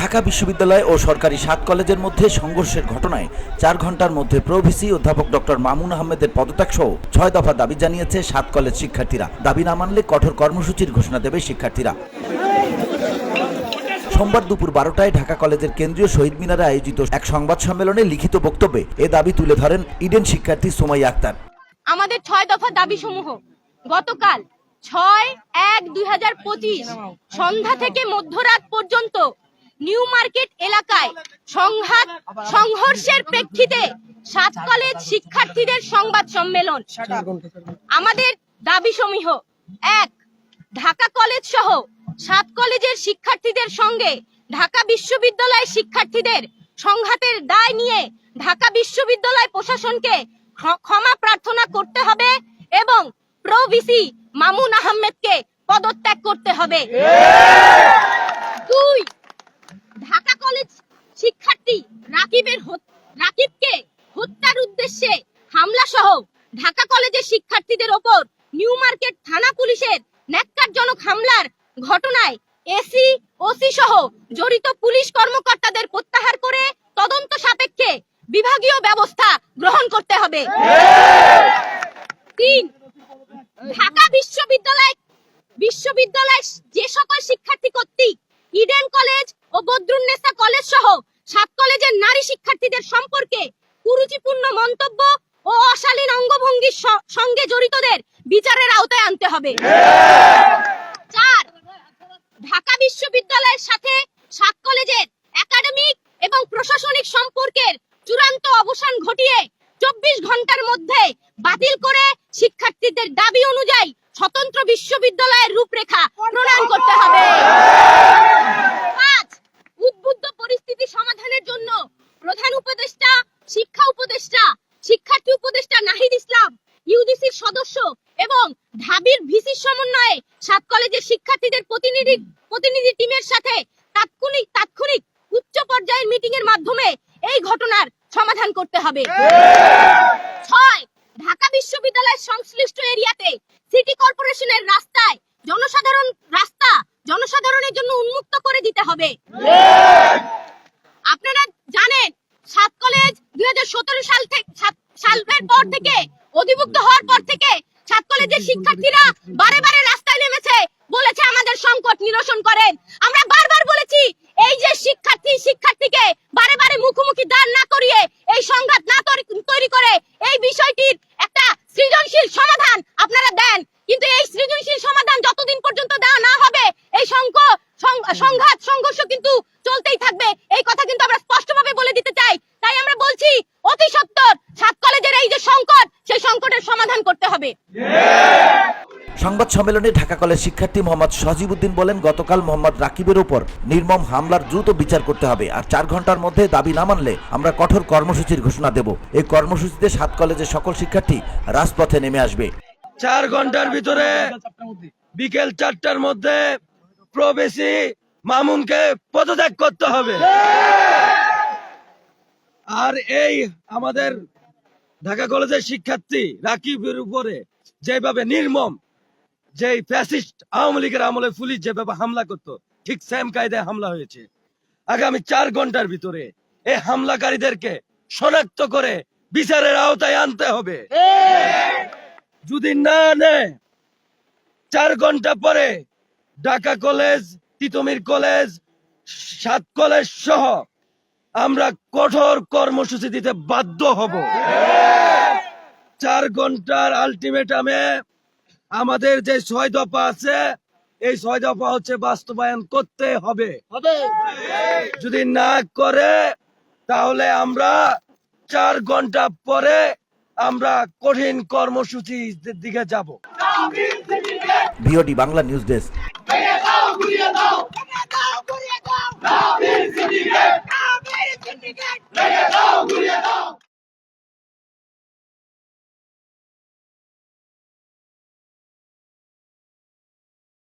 ঢাকা বিশ্ববিদ্যালয় ও সরকারি 7 কলেজের মধ্যে সংঘর্ষের ঘটনায় 4 ঘন্টার মধ্যে প্রভিসি অধ্যাপক ডক্টর মামুন আহমেদের পদত্যাগ সহ 6 দফা দাবি জানিয়েছে 7 কলেজ শিক্ষার্থীরা। দাবি না মানলে কঠোর কর্মসূচির ঘোষণা দেবে শিক্ষার্থীরা। সোমবার দুপুর 12টায় ঢাকা কলেজের কেন্দ্রীয় শহীদ মিনারে আয়োজিত এক সংবাদ সম্মেলনে লিখিত বক্তব্যে এ দাবি তুলে ধরেন ইডেন শিক্ষার্থী সুমাইয়া আক্তার। আমাদের 6 দফা দাবি সমূহ গতকাল 6/1/2025 সন্ধ্যা থেকে মধ্যরাত পর্যন্ত নিউ মার্কেট এলাকায় সংঘর্ষের প্রেক্ষিতে 7 কলেজ শিক্ষার্থীদের সংবাদ সম্মেলন। আমাদের দাবি সমূহ: 1. ঢাকা কলেজ সহ 7 কলেজের শিক্ষার্থীদের সঙ্গে ঢাকা বিশ্ববিদ্যালয় শিক্ষার্থীদের সংঘাতের দায় নিয়ে ঢাকা বিশ্ববিদ্যালয় প্রশাসনকে ক্ষমা প্রার্থনা করতে হবে এবং প্রভিসি মামুন আহমেদকে পদত্যাগ করতে হবে। 2. ঢাকা কলেজ শিক্ষার্থী রাকিবকে হত্যার উদ্দেশ্যে হামলা সহ ঢাকা কলেজের শিক্ষার্থীদের ওপর নিউ মার্কেট থানা পুলিশের ন্যাক্কারজনক হামলার ঘটনায় ওসি সহ জড়িত পুলিশ কর্মকর্তাদের প্রত্যাহার করে তদন্ত সাপেক্ষে বিভাগীয় ব্যবস্থা গ্রহণ করতে হবে। 3. ঢাকা বিশ্ববিদ্যালয় যে সকল শিক্ষার্থী কর্তৃক ইডেন কলেজ ও বদরুন্নেসা কলেজ সহ 7 কলেজের নারী শিক্ষার্থীদের সম্পর্কে কুরুচিপূর্ণ মন্তব্য ও অশালীন অঙ্গভঙ্গির সঙ্গে জড়িতদের বিচারের আওতায় আনতে হবে। 4. ঢাকা বিশ্ববিদ্যালয়ের সাথে 7 কলেজের একাডেমিক এবং প্রশাসনিক সম্পর্কের চূড়ান্ত অবসান ঘটিয়ে 24 ঘন্টার মধ্যে বাতিল করে শিক্ষার্থীদের দাবি অনুযায়ী স্বতন্ত্র বিশ্ববিদ্যালয়ের রূপরেখা প্রণয়ন করতে হবে। 5. উদ্বুদ্ধ পরিস্থিতি সমাধানের জন্য প্রধান উপদেষ্টা, শিক্ষার্থী উপদেষ্টা নাহিদ ইসলাম, ইউজিসির সদস্য এবং ঢাবির ভিসির সমন্বয়ে 7 কলেজের শিক্ষার্থীদের প্রতিনিধি টিমের সাথে তাৎক্ষণিক উচ্চ পর্যায়ের মিটিং এর মাধ্যমে এই ঘটনার সমাধান করতে হবে। 6. ঢাকা বিশ্ববিদ্যালয়ের সংশ্লিষ্ট এরিয়াতে সিটি কর্পোরেশনের জনসাধারণের জন্য উন্মুক্ত করে দিতে হবে। আপনারা জানেন 7 কলেজ 2017 সালের পর থেকে অধিভুক্ত হওয়ার পর থেকে 7 কলেজের শিক্ষার্থীরা বারে রাস্তায় নেমেছে, বলেছে আমাদের সংকট নিরসন করেন। আমরা বারবার বলেছি এই যে শিক্ষার্থীকে বারে মুখোমুখি দাঁড় না করিয়ে এই সংঘাত না তৈরি করে এই বিষয়টির একটা সৃজনশীল সমাধান আপনারা দেন, কিন্তু এই সৃজনশীল সমাধান যতদিন পর্যন্ত দেওয়া না হবে এই সংঘর্ষ কিন্তু চলতেই থাকবে। এই কথা কিন্তু আমরা স্পষ্টভাবে বলে দিতে চাই। তাই আমরা বলছি অতি সত্বর 7 কলেজের এই যে সংকট, সেই সংকটের সমাধান করতে হবে। সংবাদ সম্মেলনে ঢাকা কলেজ শিক্ষার্থী মোহাম্মদ সজিবউদ্দিন বলেন, গতকাল মোহাম্মদ রাকিবের উপর নির্মম হামলার দ্রুত বিচার করতে হবে, আর 4 ঘন্টার মধ্যে দাবি না মানলে আমরা কঠোর কর্মসূচির ঘোষণা দেব। এই কর্মসূচিতে 7 কলেজের সকল শিক্ষার্থী রাজপথে নেমে আসবে। 4 ঘন্টার ভিতরে বিকেল 4টার মধ্যে প্রভিসি মামুনকে পদত্যাগ করতে হবে। আর এই আমাদের ঢাকা কলেজের শিক্ষার্থী রাকিবের উপরে যেভাবে নির্মম, যে ফ্যাসিস্ট আওয়ামী লীগের আমলে পুলিশ যেভাবে হামলা করতো, ঠিক সেম কায়দায় হামলা হয়েছে। আগামী 4 ঘন্টার ভিতরে এই হামলাকারীদেরকে শনাক্ত করে বিচারের আওতায় আনতে হবে। যদি না নেয় 4 ঘন্টা পরে Dhaka college, Titumir college, 7 college সহ আমরা কঠোর কর্মসূচি দিতে বাধ্য হব। 4 ঘন্টার আলটিমেটামে আমাদের যে 6 দফা আছে, এই 6 দফা হচ্ছে বাস্তবায়ন করতে হবে। যদি না করে তাহলে আমরা 4 ঘন্টা পরে আমরা কঠিন কর্মসূচির দিকে যাব। VOD Bangla news desk.